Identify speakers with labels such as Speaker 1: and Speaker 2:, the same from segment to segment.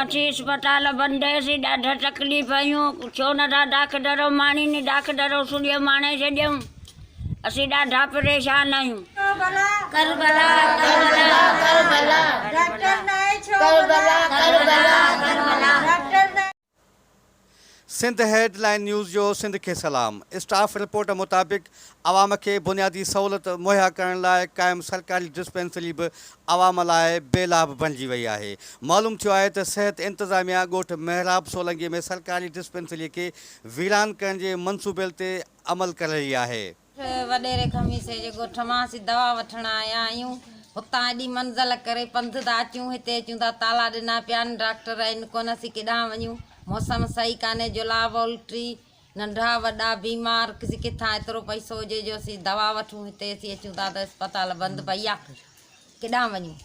Speaker 1: वठी अस्पताल बंद हुयसि, ॾाढा तकलीफ़ आहियूं, छो नथा डॉक्टर माणी नी डॉक्टर सूर्य माणे छॾियऊं, असीं ॾाढा परेशान आहियूं। करबला करबला करबला
Speaker 2: डॉक्टर नाहे छो करबला करबला करबला।
Speaker 3: सिंध हेडलाइन न्यूज़ जो सिंध के सलाम। स्टाफ रिपोर्ट मुताबिक़ आवाम के बुनियादी सहूलत मुहैया करण लाइ क़ाइम सरकारी डिस्पेंसरी भी आवाम लाइ बेलाभ बणिजी वई आहे। मालूम थियो आहे त सिहत इंतज़ामिया ॻोठ महराब सोलंगी में सरकारी डिस्पेंसरी के वीरान करण जे मंसूबे ते अमल करे रही आहे।
Speaker 4: वॾेरे खमीसे जे ॻोठ मां असीं दवा वठण आया आहियूं, हुतां एॾी मंज़ल करे पंधु था अचूं, हिते अचूं था ताला ॾिना पिया आहिनि, डॉक्टर आहिनि कोन, असीं केॾांहुं वञूं, मौसम सही कान्हे, जुलाब उल्टी, नंढा वॾा बीमार, किथां एतिरो पैसो हुजे जो असीं दवा वठूं, हिते असीं अचूं था त अस्पताल बंदि पई आहे, केॾांहुं वञूं।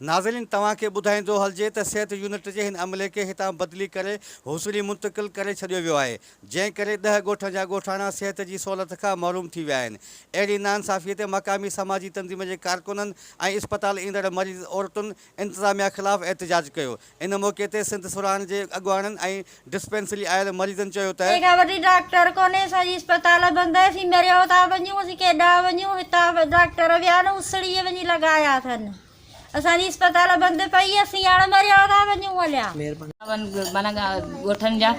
Speaker 3: नाज़रीन तव्हांखे ॿुधाईंदो हलिजे त सिहत यूनिट जे हिन अमले खे हितां बदिली करे हुसूरी मुंतक़िल करे छॾियो वियो आहे, जंहिं करे 10 ॻोठ जा ॻोठाणा सिहत जी सहूलियत खां महरूम थी विया आहिनि। अहिड़ी नाइंसाफ़ीअ ते मक़ामी समाजी तंज़ीम जे कारकुननि ऐं इस्पताल ईंदड़ मरीज़ औरतुनि इंतिज़ामिया ख़िलाफ़ एहतजाज कयो। इन मौक़े ते सिंध सुरहान जे अॻुवाणनि ऐं डिस्पेंसरी आयल मरीज़नि चयो त
Speaker 2: वॾी डॉक्टर कोन्हे, असांजी इस्पताल बंदि आहे, असीं मरियो था वञूं, असीं केॾांहुं वञूं, हितां डॉक्टर विया न उसड़ीअ वञी लॻाया अथनि, असांजी इस्पताल बंदि पई, असीं हाणे मरियो था वञूं हलिया।
Speaker 5: माना ॻोठनि जा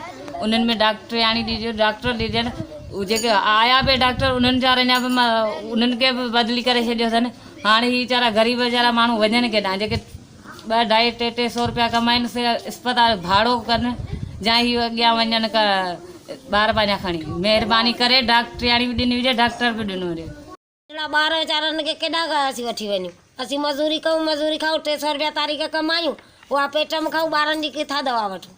Speaker 5: उन्हनि में डॉक्टर आणी ॾिजो, डॉक्टर ॾिजनि, जेके आया बि डॉक्टर उन्हनि जा अञा बि उन्हनि खे बि बदिली करे छॾियो अथनि। हाणे ही वीचारा ग़रीब वीचारा माण्हू वञनि केॾांहुं, जेके 2-2-3-3 रुपया कमाइनि, इस्पताल भाड़ो कनि या ही अॻियां वञनि ॿार पंहिंजा खणी। महिरबानी करे डॉक्टर आणी बि ॾिनी हुजे, डॉक्टर बि ॾिनो हुजे।
Speaker 6: ॿार वीचारनि खे केॾा असीं वठी वञूं, असीं मज़ूरी कयूं, मज़ूरी खाऊं, 300 रुपया तारीख़ कमायूं, उहा पेट में खाऊं, ॿारनि जी किथां दवा वठूं।